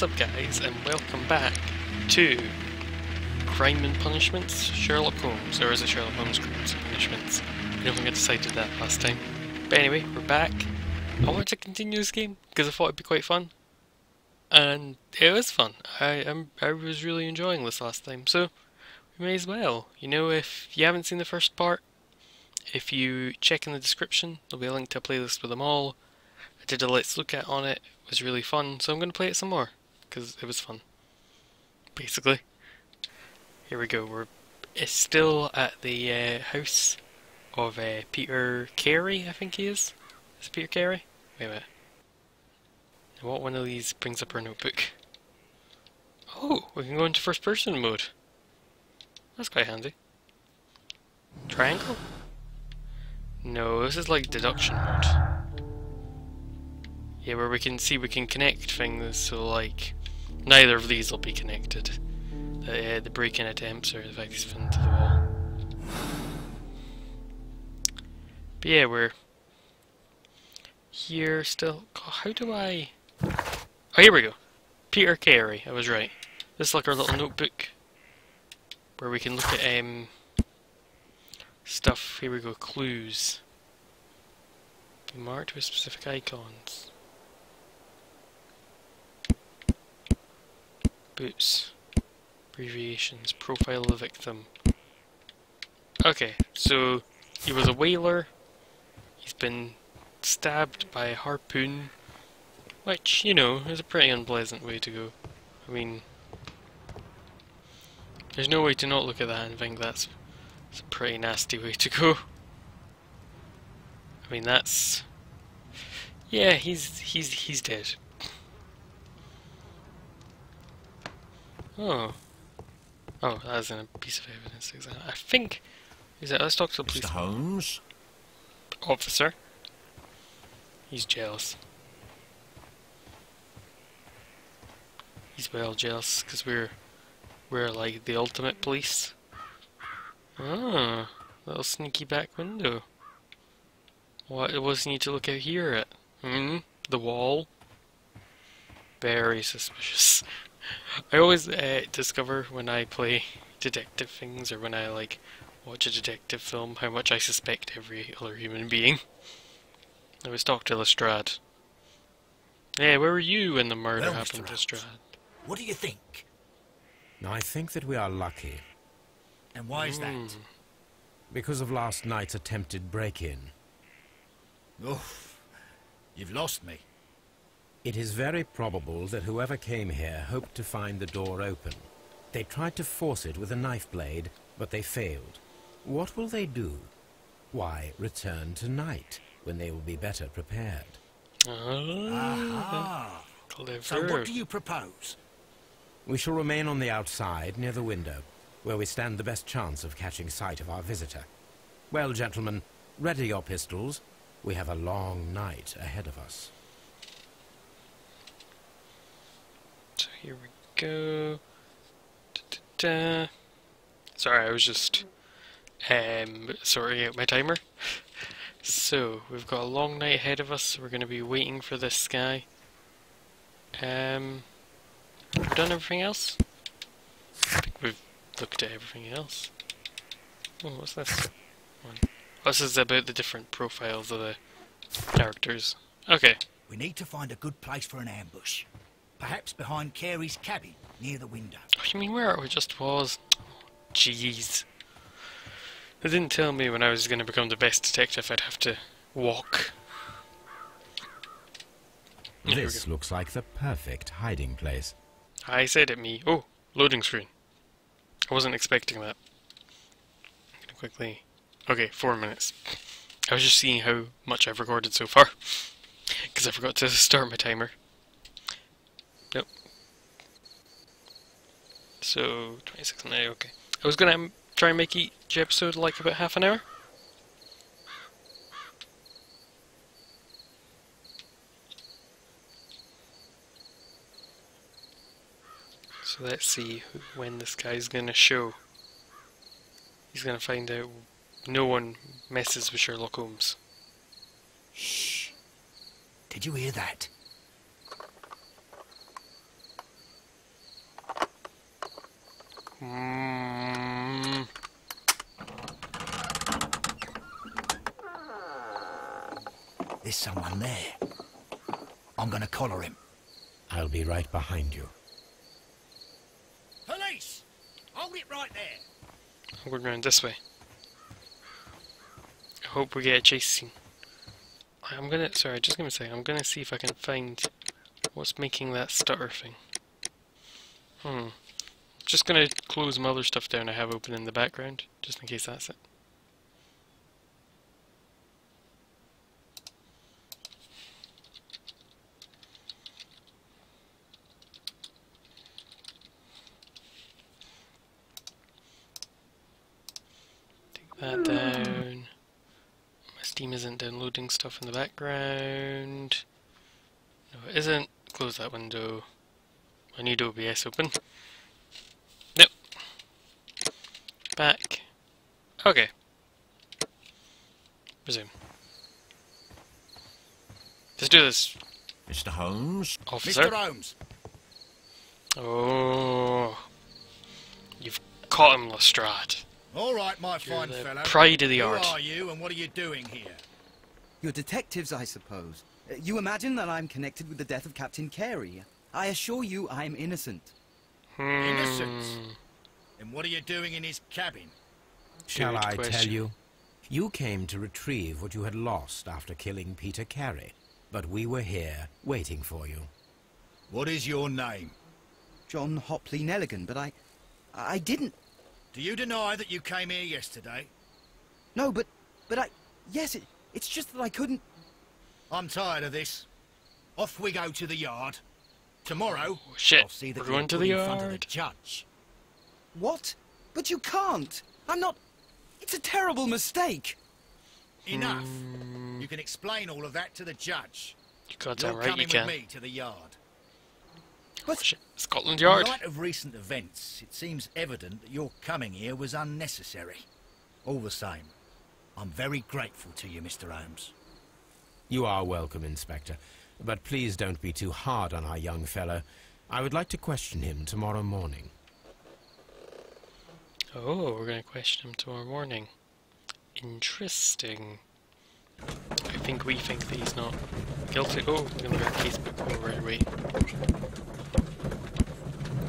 What's up guys, and welcome back to Crime and Punishments, Sherlock Holmes, or is it Sherlock Holmes Crimes and Punishments? I don't think I decided that last time. But anyway, we're back. I wanted to continue this game because I thought it'd be quite fun. And it was fun. I was really enjoying this last time, so we may as well. You know, if you haven't seen the first part, if you check in the description, there'll be a link to a playlist with them all. I did a Let's Look At on it. It was really fun, so I'm going to play it some more, because it was fun. Basically. Here we go, we're still at the house of Peter Carey, I think he is. Is it Peter Carey? Wait a minute. What one of these brings up our notebook? Oh, we can go into first person mode. That's quite handy. Triangle? No, this is like deduction mode. Yeah, where we can connect things, so like, neither of these will be connected. The break-in attempts or the fact he's pinned to the wall. But yeah, we're here still. God, how do I... Oh, here we go. Peter Carey, I was right. This is like our little notebook where we can look at stuff. Here we go, clues. Be marked with specific icons. Boots. Abbreviations. Profile of the victim. Okay, so he was a whaler. He's been stabbed by a harpoon, which, you know, is a pretty unpleasant way to go. I mean, there's no way to not look at that and think that's a pretty nasty way to go. I mean, that's... yeah, he's dead. Oh. Oh, that's in a piece of evidence. I think... is that... let's talk to the police. Mr. Holmes? Officer. He's jealous. He's well jealous, because we're like the ultimate police. Ah, little sneaky back window. What was you need to look out here at? The wall? Very suspicious. I always discover when I play detective things, or when I like watch a detective film, how much I suspect every other human being. I was talking to Lestrade. Yeah, where were you when the murder happened, Lestrade? What do you think? I think that we are lucky. And why is that? Because of last night's attempted break-in. Oh, you've lost me. It is very probable that whoever came here hoped to find the door open. They tried to force it with a knife blade, but they failed. What will they do? Why, return tonight, when they will be better prepared. Aha! Clever. So what do you propose? We shall remain on the outside, near the window, where we stand the best chance of catching sight of our visitor. Well, gentlemen, ready your pistols. We have a long night ahead of us. So here we go. Da-da-da. Sorry, I was just sorting out my timer. So we've got a long night ahead of us. We're going to be waiting for this guy. We've done everything else? I think we've looked at everything else. Oh, what's this one? This is about the different profiles of the characters. Okay. We need to find a good place for an ambush. Perhaps behind Carey's cabin, near the window. Oh, you mean where it just was? Jeez. They didn't tell me when I was going to become the best detective I'd have to walk. This looks like the perfect hiding place. I said it, me. Oh, loading screen. I wasn't expecting that. I'm gonna quickly... okay, 4 minutes. I was just seeing how much I've recorded so far. Because I forgot to start my timer. Nope. So, 26 now, okay. I was gonna try and make each episode like about half an hour. So let's see when this guy's gonna show. He's gonna find out no one messes with Sherlock Holmes. Shh. Did you hear that? There's someone there. I'm gonna collar him. I'll be right behind you. Police! Hold it right there. I'm going around this way. I hope we get a chase scene. I'm gonna see if I can find what's making that stutter thing. Just gonna close some other stuff down I have open in the background, just in case that's it. Take that down. My Steam isn't downloading stuff in the background. No, it isn't. Close that window. I need OBS open. Yep. Back. Okay. Resume. Let's do this. Mr. Holmes? Officer. Mr. Holmes. Oh. You've caught him, Lestrade. All right, my You're fine the fellow. pride of the Who art. are you and what are you doing here? You're detectives, I suppose. You imagine that I'm connected with the death of Captain Carey. I assure you I'm innocent. Innocent. And what are you doing in his cabin? Shall Good I tell question. you? You came to retrieve what you had lost after killing Peter Carey, but we were here waiting for you. What is your name? John Hopley Nelligan, but I didn't... Do you deny that you came here yesterday? No, but yes, it's just that I couldn't... I'm tired of this. Off we go to the yard. Tomorrow, Oh, shit. I'll see that We're you're going to put the in front of the yard. judge. What? But you can't! I'm not... It's a terrible mistake! Enough. You can explain all of that to the judge. You goddamn You're right coming you can. with me to the yard. But... Shit. Scotland In Yard. light of recent events, it seems evident that your coming here was unnecessary. All the same, I'm very grateful to you, Mr. Holmes. You are welcome, Inspector, but please don't be too hard on our young fellow. I would like to question him tomorrow morning. Oh, we're going to question him tomorrow morning. Interesting. I think we think that he's not guilty. Oh, we're going to get a case book. Oh, right away.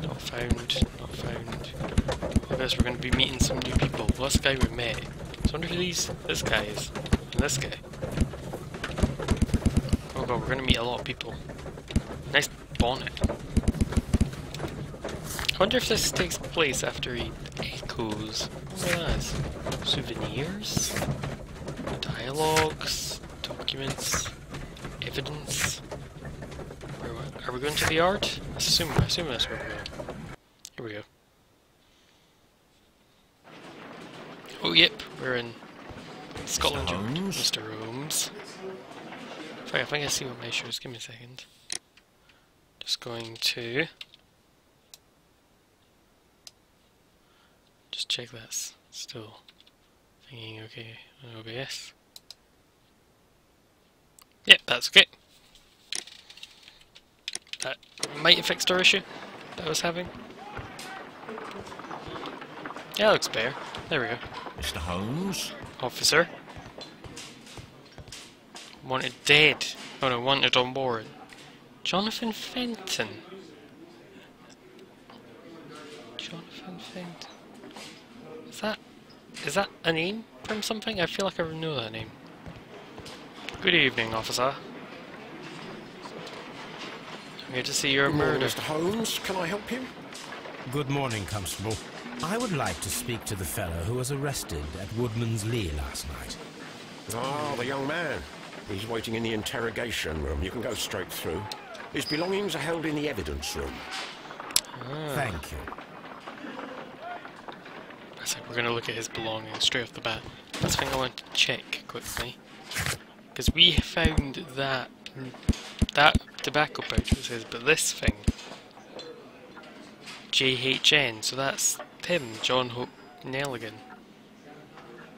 Not found. Not found. I guess we're going to be meeting some new people. Well, that's the guy we met. So I wonder who this guy is. And this guy. Oh god, we're going to meet a lot of people. Nice bonnet. I wonder if this takes place after he echoes. What that is? Souvenirs? Dialogues? Documents? Evidence? Are we going to the yard? I assume that's where we're going. Here we go. Oh yep, we're in Scotland Yard. Holmes? Mr. Holmes. I think I see what measures. Give me a second. Just going to just check that's still thinking okay on OBS. Yep, that's okay. That might have fixed our issue that I was having. Yeah, that looks better. There we go. Mr. Holmes? Officer. Wanted dead. Oh no, wanted on board. Jonathan Fenton. Jonathan Fenton. Is that a name from something? I feel like I know that name. Good evening, officer. I'm here to see your Good morning, murder. Mr. Holmes. Can I help you? Good morning, Constable. I would like to speak to the fellow who was arrested at Woodman's Lee last night. Ah, the young man. He's waiting in the interrogation room. You can go straight through. His belongings are held in the evidence room. Thank you. I said we're going to look at his belongings straight off the bat. First thing I want to check quickly, because we found that tobacco pouch was his, but this thing, JHN, so that's him, John Nelligan.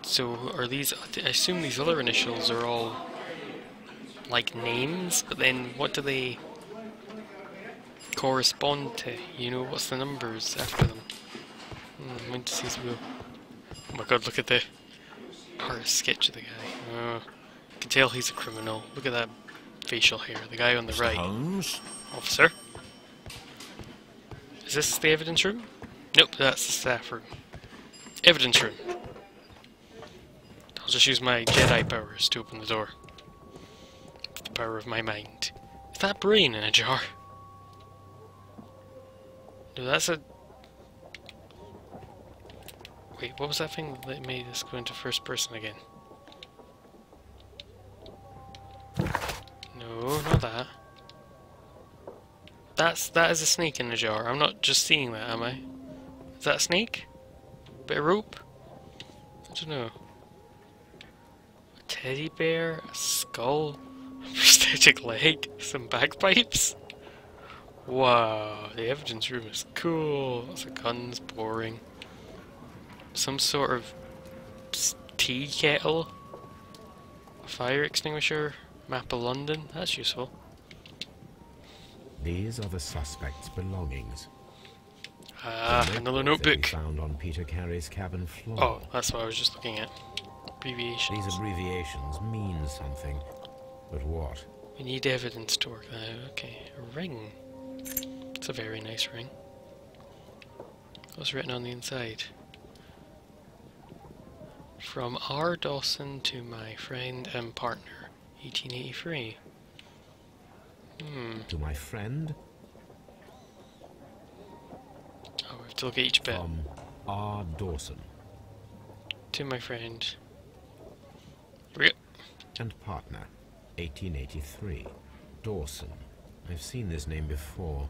So are these? I assume these other initials are all like names, but then what do they correspond to? You know, what's the numbers after them? I'm going to see his will. Oh my god, look at the artist sketch of the guy. You can tell he's a criminal. Look at that facial hair. The guy on the right. Holmes? Officer? Is this the evidence room? Nope, that's the staff room. Evidence room. I'll just use my Jedi powers to open the door. The power of my mind. Is that brain in a jar? No, that's a... Wait, what was that thing that made us go into first person again? No, not that. That is a snake in a jar. I'm not just seeing that, am I? Is that a snake? Bit of rope? I don't know. A teddy bear? A skull? A prosthetic leg? Some bagpipes? Wow, the evidence room is cool. Lots of guns, boring. Some sort of tea kettle? A fire extinguisher? Map of London? That's useful. These are the suspect's belongings. Ah, another notebook. Found on Peter Carey's cabin floor. Oh, that's what I was just looking at. Abbreviations. These abbreviations mean something, but what? We need evidence to work that out. Okay, a ring. It's a very nice ring. What's written on the inside? From R. Dawson to my friend and partner, 1883. To my friend? Oh, we have to look at each bit. From R. Dawson. To my friend. Here we go. And partner, 1883. Dawson. I've seen this name before.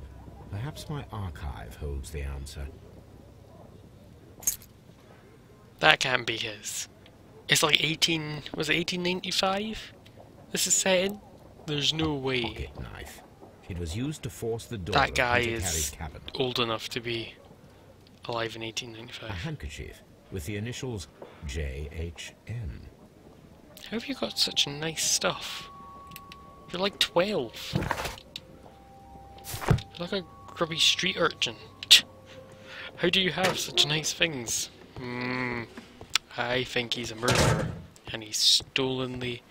Perhaps my archive holds the answer. That can't be his. It's like 1895? This is set in? There's no way. Pocket knife. It was used to force the door That of guy Peter is Carey's cabin. old enough to be alive in A 1895. handkerchief with the initials JHN. How have you got such nice stuff? You're like 12. You're like a grubby street urchin. How do you have such nice things? I think he's a murderer, and he's stolen the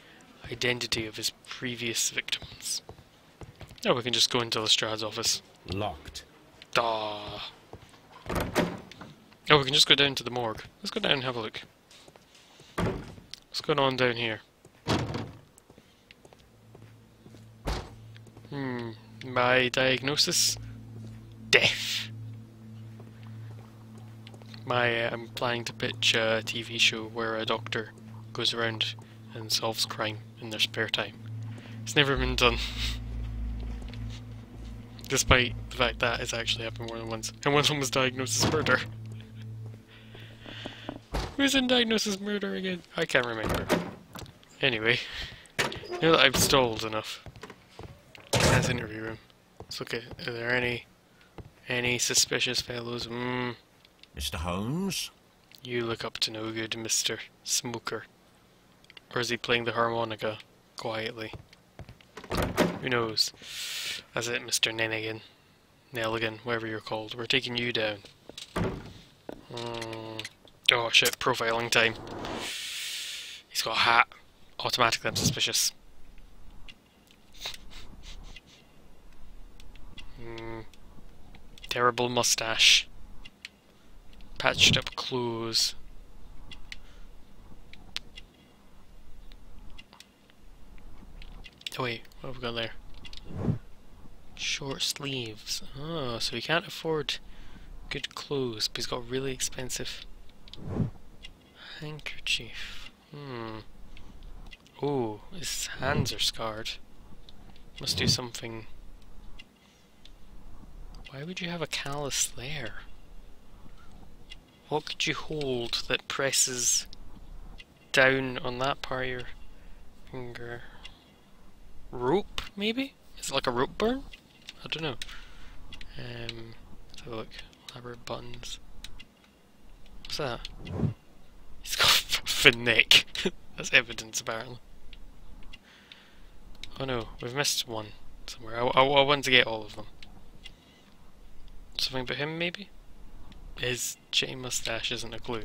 identity of his previous victims. Oh, we can just go into Lestrad's office. Locked. Ah. Oh, we can just go down to the morgue. Let's go down and have a look. What's going on down here? My diagnosis? Death. I'm planning to pitch a TV show where a doctor goes around and solves crime in their spare time. It's never been done. Despite the fact that it's actually happened more than once. And one of them was diagnosed as murder. Who's in diagnosis murder again? I can't remember. Anyway, now that I've stalled enough, that's interview room. Let's look at, are there any suspicious fellows? Mr. Holmes? You look up to no good, Mr. Smoker. Or is he playing the harmonica quietly? Who knows? That's it, Mr. Nanigen. Nelligan, whatever you're called. We're taking you down. Oh shit, profiling time. He's got a hat. Automatically I'm suspicious. Terrible mustache. Patched up clothes. Oh wait, what have we got there? Short sleeves. Oh, so he can't afford good clothes, but he's got really expensive handkerchief. Oh, his hands are scarred. Must do something. Why would you have a callus there? What could you hold that presses down on that part of your finger? Rope, maybe? Is it like a rope burn? I don't know. Let's have a look. Elaborate buttons. What's that? He's got a thin neck. That's evidence, apparently. Oh no, we've missed one somewhere. I want to get all of them. Something about him, maybe? his shitty mustache isn't a clue.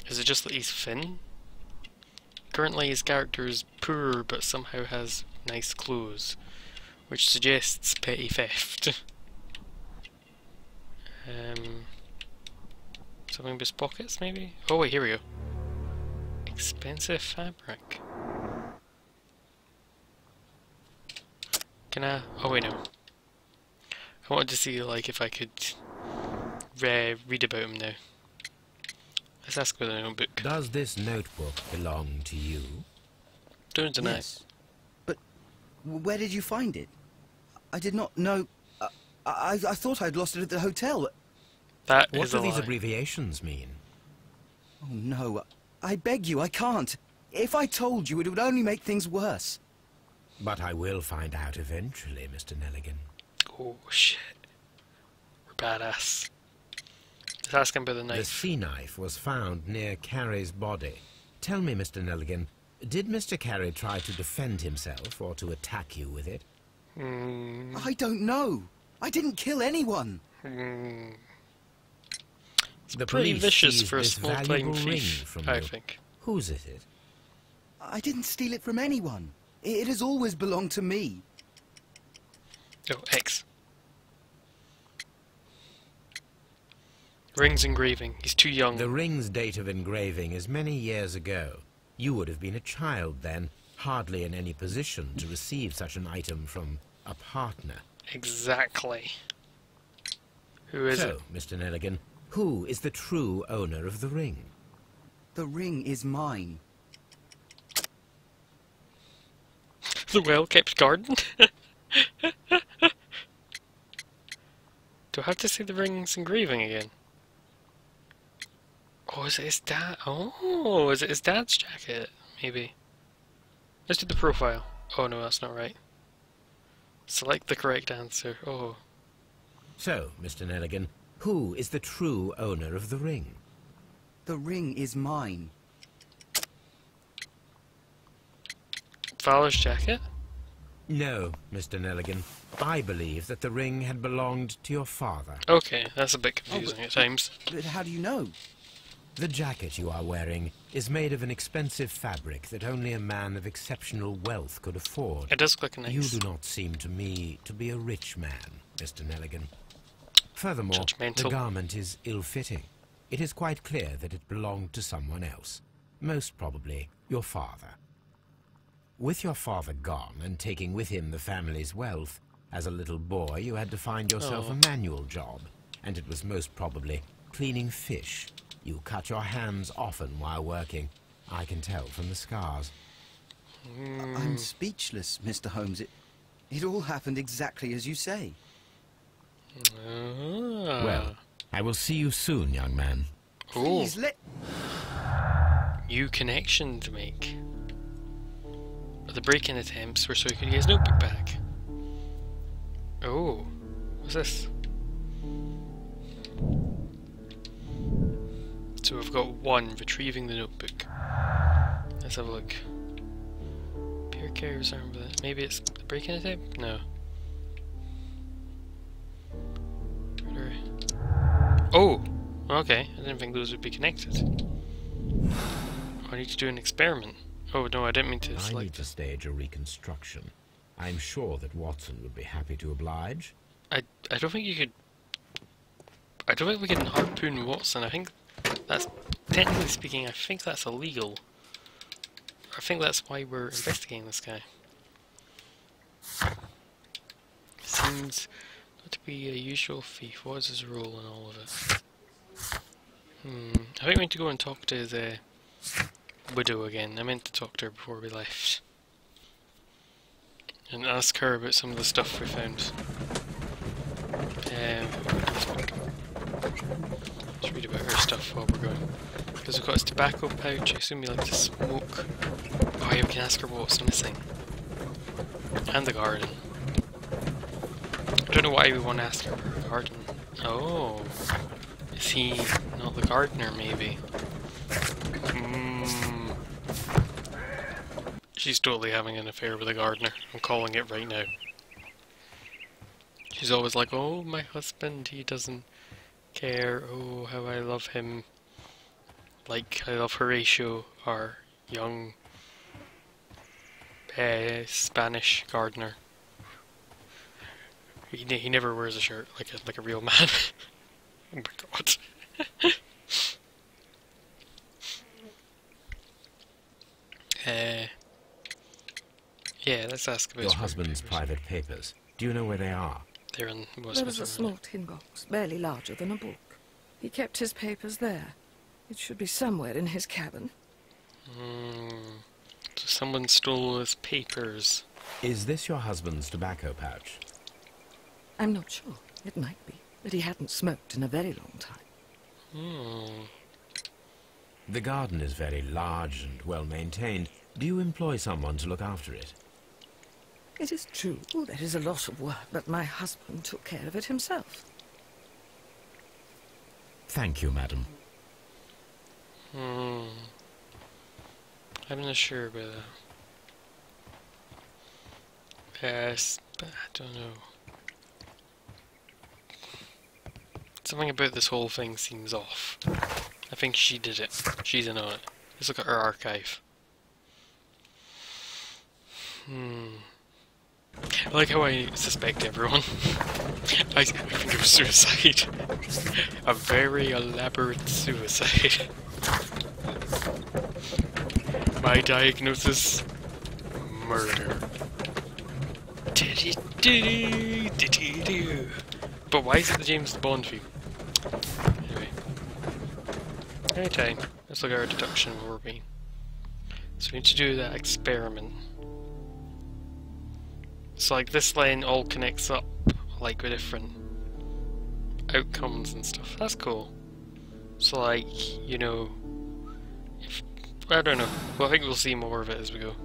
Is it just that he's thin? Currently his character is poor but somehow has nice clothes, which suggests petty theft. Something with his pockets maybe? Oh wait, here we go. Expensive fabric. Can I? Oh wait, no. I wanted to see like if I could read about him now. Let's ask about the notebook. Does this notebook belong to you? Don't deny. Yes. But where did you find it? I did not know. I thought I'd lost it at the hotel. That What is do a these lie. abbreviations mean? Oh no, I beg you, I can't. If I told you, it would only make things worse. But I will find out eventually, Mr. Nelligan. Oh shit. We're badass. Let's ask him about the The knife. sea knife was found near Carey's body. Tell me, Mr. Nelligan, did Mr. Carey try to defend himself or to attack you with it? I don't know. I didn't kill anyone. The Pretty police vicious seized for a this small-time valuable ring thief, from I you. think. Whose is it? I didn't steal it from anyone. It has always belonged to me. Oh, X. Ring's engraving. He's too young. The ring's date of engraving is many years ago. You would have been a child then, hardly in any position to receive such an item from a partner. Exactly. Who is So, Mr. Nelligan, who is the true owner of the ring? The ring is mine. it? The well-kept garden? Do I have to see the ring's engraving again? Oh, is it his dad? Oh, is it his dad's jacket? Maybe. Let's do the profile. Oh no, that's not right. Select the correct answer. Oh. So, Mr. Nelligan, who is the true owner of the ring? The ring is mine. Fowler's jacket? No, Mr. Nelligan. I believe that the ring had belonged to your father. Okay, that's a bit confusing at times. But how do you know? The jacket you are wearing is made of an expensive fabric that only a man of exceptional wealth could afford. It does look nice. You do not seem to me to be a rich man, Mr. Nelligan. Furthermore, the Judgmental. garment is ill-fitting. It is quite clear that it belonged to someone else, most probably your father. With your father gone and taking with him the family's wealth, as a little boy you had to find yourself a manual job, and it was most probably cleaning fish. You cut your hands often while working. I can tell from the scars. I'm speechless, Mr. Holmes. It all happened exactly as you say. Ah. Well, I will see you soon, young man. Oh, Please let... new connection to make. The break-in attempts were so he could get his notebook back. Oh, what's this? So we've got 1, retrieving the notebook. Let's have a look. Peer carriers armed with it. Maybe it's the break-in attempt? No. Murder. Oh! Okay, I didn't think those would be connected. Oh, I need to do an experiment. Oh no, I didn't mean to I need select to stage a reconstruction. I'm sure that Watson would be happy to oblige. I don't think you could... I don't think we can harpoon Watson. I think that's... Technically speaking, I think that's illegal. I think that's why we're investigating this guy. Seems not to be a usual thief. What is his role in all of it? I think we need to go and talk to the widow again. I meant to talk to her before we left. And ask her about some of the stuff we found. Let's read about her stuff while we're going. Because we've got his tobacco pouch, I assume you like to smoke. Oh yeah, we can ask her what's missing. And the garden. I don't know why we want to ask her about her garden. Oh. Is he not the gardener, maybe? She's totally having an affair with the gardener. I'm calling it right now. She's always like, oh, my husband, he doesn't Care, oh how I love him. Like I love Horatio, our young Spanish gardener. He never wears a shirt like a real man. Oh my god. Yeah, let's ask about Your husband's private papers. Do you know where they are? They're in There was a small tin box, barely larger than a book. He kept his papers there. It should be somewhere in his cabin. So someone stole his papers. Is this your husband's tobacco pouch? I'm not sure. It might be. But he hadn't smoked in a very long time. The garden is very large and well maintained. Do you employ someone to look after it? It is true. There is a lot of work, but my husband took care of it himself. Thank you, madam. I'm not sure about that. Yes, but I don't know. Something about this whole thing seems off. I think she did it. She's in on it. Let's look at her archive. I like how I suspect everyone. I think it was suicide. A very elaborate suicide. My diagnosis: murder. But why is it the James Bond theme? Anyway. Anytime. Let's look at our deduction where we're being. So we need to do that experiment. So like this line all connects up, like with different outcomes and stuff. That's cool. So like, you know, if, I don't know. Well, I think we'll see more of it as we go.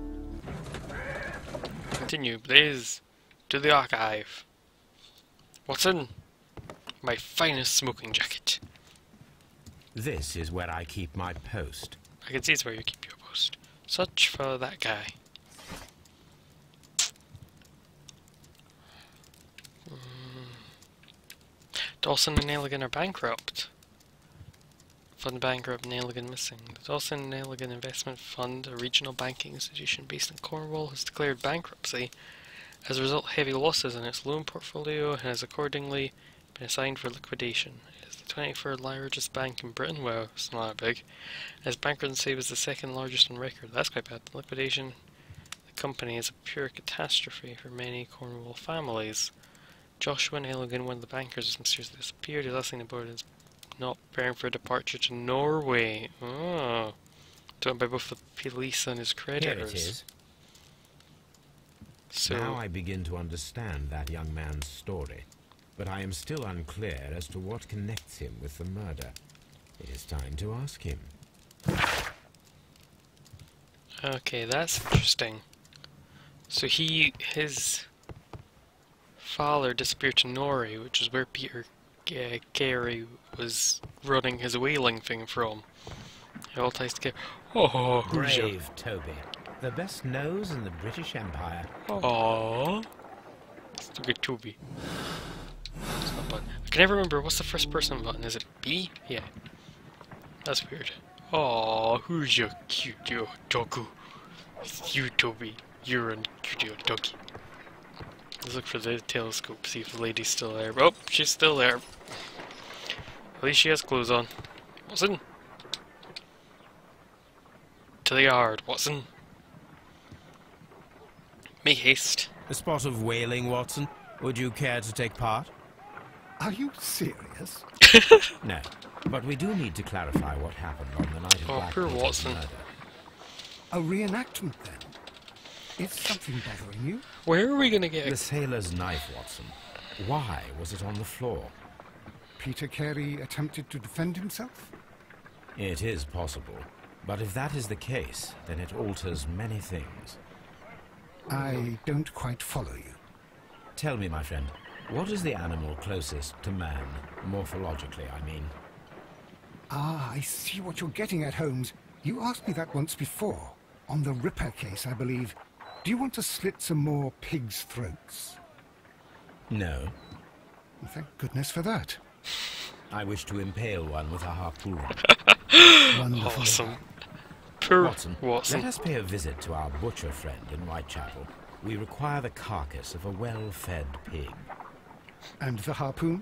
Continue, please. To the archive. What's in? My finest smoking jacket. This is where I keep my post. I can see it's where you keep your post. Search for that guy. Dawson and Nelligan are bankrupt. Fund bankrupt, Nelligan missing. The Dawson and Nelligan Investment Fund, a regional banking institution based in Cornwall, has declared bankruptcy. As a result, heavy losses in its loan portfolio and has accordingly been assigned for liquidation. It is the 23rd largest bank in Britain. Well, it's not that big. Its bankruptcy was the second largest on record. That's quite bad. The liquidation of the company is a pure catastrophe for many Cornwall families. Joshua Nelligan, one of the bankers, has mysteriously disappeared. His last thing aboard is not preparing for a departure to Norway. Oh. Done by both the police and his creditors. Here it is. So now I begin to understand that young man's story, but I am still unclear as to what connects him with the murder. It is time to ask him. okay, that's interesting. So his father disappeared to Norway, which is where Peter Carey was running his whaling thing from. It all ties together. Oh, who's your... Brave Toby. The best nose in the British Empire. Aww. Stupid Toby. It's not button. I can never remember, what's the first person button? Is it B? Yeah. That's weird. Aww, who's your cute little doggo? It's you, Toby. You're a cute little doggy. Let's look for the telescope, see if the lady's still there. Oh, she's still there. At least she has clothes on. Watson? To the yard, Watson. Make haste. A spot of whaling, Watson. Would you care to take part? Are you serious? No, but we do need to clarify what happened on the night of Oh, Black poor Peter's Watson. murder. A reenactment, then? Is something bothering you? Where are we gonna get The sailor's knife, Watson. Why was it on the floor? Peter Carey attempted to defend himself? It is possible, but if that is the case, then it alters many things. I don't quite follow you. Tell me, my friend, what is the animal closest to man, morphologically, I mean? Ah, I see what you're getting at, Holmes. You asked me that once before. On the Ripper case, I believe. Do you want to slit some more pigs' throats? No. Well, thank goodness for that. I wish to impale one with a harpoon. Wonderful. Awesome. Poor Watson, Watson. let us pay a visit to our butcher friend in Whitechapel. We require the carcass of a well-fed pig. And the harpoon?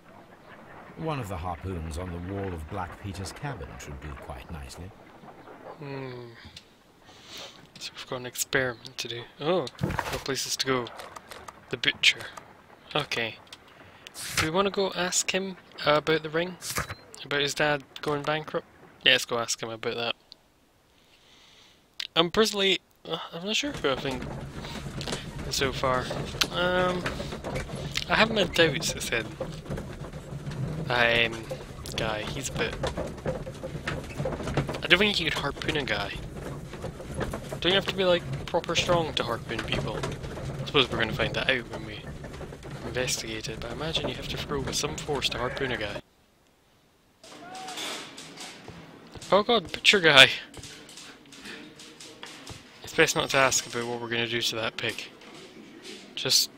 One of the harpoons on the wall of Black Peter's cabin should do quite nicely. So we've got an experiment to do. Oh, no places to go. The butcher. Okay. Do we want to go ask him about the ring? About his dad going bankrupt? Yeah, let's go ask him about that. I'm personally... I'm not sure who I think so far. I have my doubts, I said. Guy, he's a bit... I don't think you could harpoon a guy. Don't you have to be, like, proper strong to harpoon people? I suppose we're going to find that out when we investigate it, but I imagine you have to throw with some force to harpoon a guy. Oh god, butcher guy! It's best not to ask about what we're going to do to that pig. Just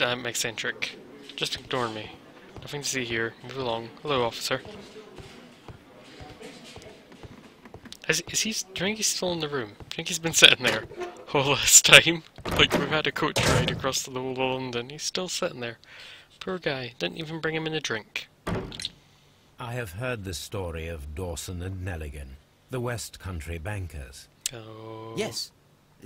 eccentric. Just ignore me. Nothing to see here. Move along. Hello, officer. Do you think he's still in the room? Do you think he's been sitting there all this time? Like, we've had a coach ride across the whole of London. He's still sitting there. Poor guy. Didn't even bring him in a drink. I have heard the story of Dawson and Nelligan, the West Country bankers. Oh. Yes.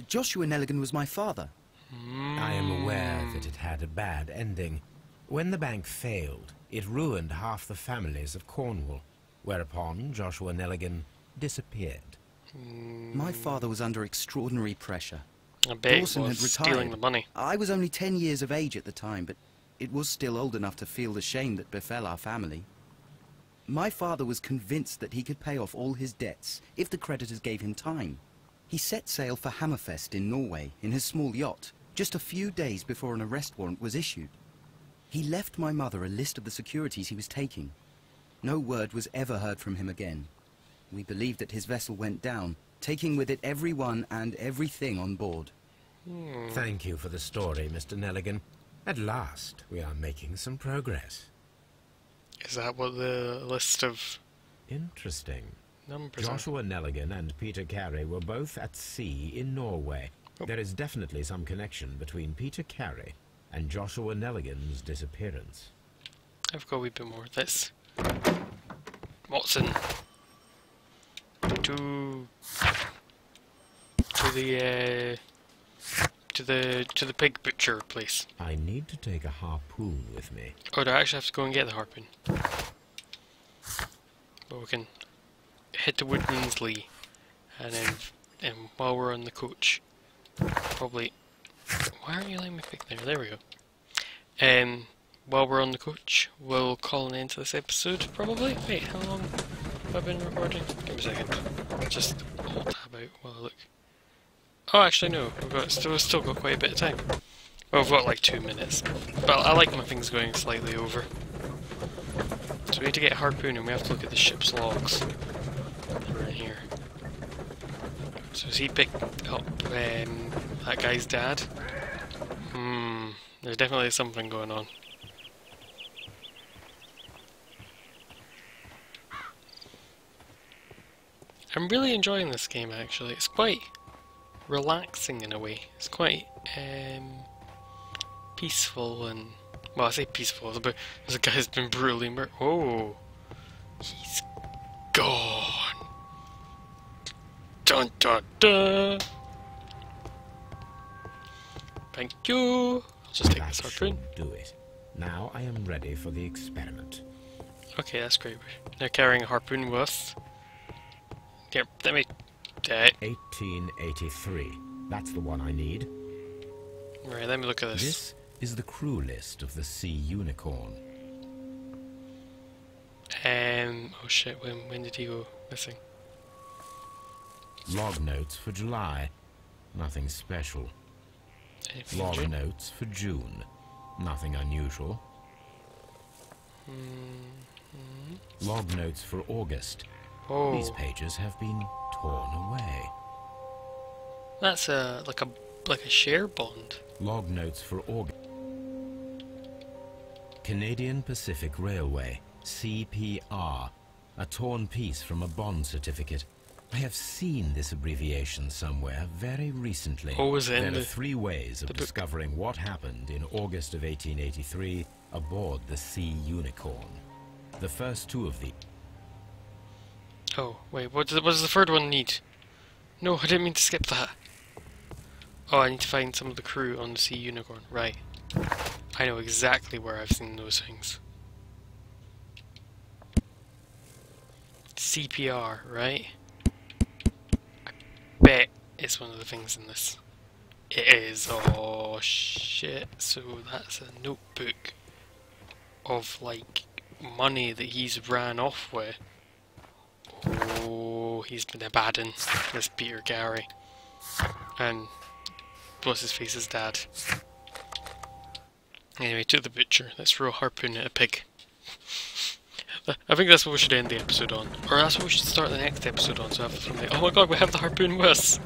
Joshua Nelligan was my father. I am aware that it had a bad ending. When the bank failed, it ruined half the families of Cornwall, whereupon Joshua Nelligan disappeared. My father was under extraordinary pressure. I bet Dawson he had was retired. stealing the money. I was only 10 years of age at the time, but it was still old enough to feel the shame that befell our family. My father was convinced that he could pay off all his debts if the creditors gave him time. He set sail for Hammerfest in Norway in his small yacht, just a few days before an arrest warrant was issued. He left my mother a list of the securities he was taking. No word was ever heard from him again. We believe that his vessel went down, taking with it everyone and everything on board. Thank you for the story, Mr. Nelligan. At last, we are making some progress. Is that what the list of Interesting. numbers are? Joshua Nelligan and Peter Carey were both at sea in Norway. There is definitely some connection between Peter Carey and Joshua Nelligan's disappearance. I've got a wee bit more of this. Watson. To the pig butcher place. I need to take a harpoon with me. Oh, do I actually have to go and get the harpoon? But we can hit the Woodman's Lee, and then while we're on the coach, probably. Why aren't you letting me pick there? There we go. While we're on the coach, we'll call an end to this episode. Probably. Wait, how long have I been recording? Give me a second. Just hold tab out while I look. Oh, actually no. We've still got quite a bit of time. Well, we've got like 2 minutes. But I like my things going slightly over. So we need to get a harpoon and we have to look at the ship's logs. We're in here. So has he picked up that guy's dad? There's definitely something going on. I'm really enjoying this game actually. It's quite relaxing in a way. It's quite peaceful and... Well, I say peaceful, but there's a guy who's been brutally murdered. Oh! He's gone! Dun dun dun! Thank you! I'll just take That this harpoon. should do it. Now I am ready for the experiment. Okay, that's great. They're carrying a harpoon with us. Here, let me... 1883. That's the one I need. Right, let me look at this. This is the crew list of the Sea Unicorn. Oh shit, when did he go missing? Log notes for July. Nothing special. Anything Log June? notes for June. Nothing unusual. Log notes for August. Oh, These pages have been torn away. that's like a share bond. Log notes for August. Canadian Pacific Railway. CPR, a torn piece from a bond certificate. I have seen this abbreviation somewhere very recently. Oh, was it in There are the- 3 ways of book? discovering what happened in August of 1883 aboard the Sea Unicorn. The first 2 of the... Oh, wait, what does the third one need? No, I didn't mean to skip that. Oh, I need to find some of the crew on the Sea Unicorn. Right. I know exactly where I've seen those things. CPR, right? I bet it's one of the things in this. It is. Oh, shit. So that's a notebook of, like, money that he's ran off with. Oh, he's been a bad un, this Peter Gary. And what's his face's dad. Anyway, to the butcher. Let's throw a harpoon at a pig. I think that's what we should end the episode on. Or that's what we should start the next episode on, so I have from the... Oh my god, we have the harpoon with us!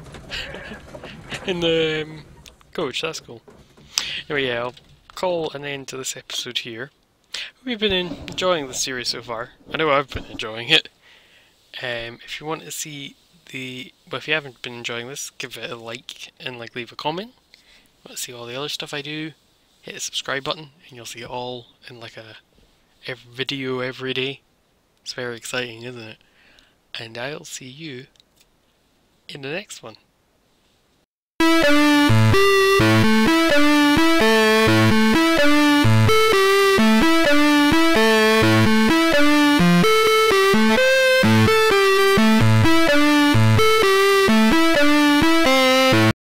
In the coach, that's cool. Anyway, yeah, I'll call an end to this episode here. We've been enjoying the series so far. I know I've been enjoying it. If you want to see the... Well, if you haven't been enjoying this, give it a like and leave a comment. Want to see all the other stuff I do, hit the subscribe button and you'll see it all in a video every day. It's very exciting, isn't it? And I'll see you in the next one.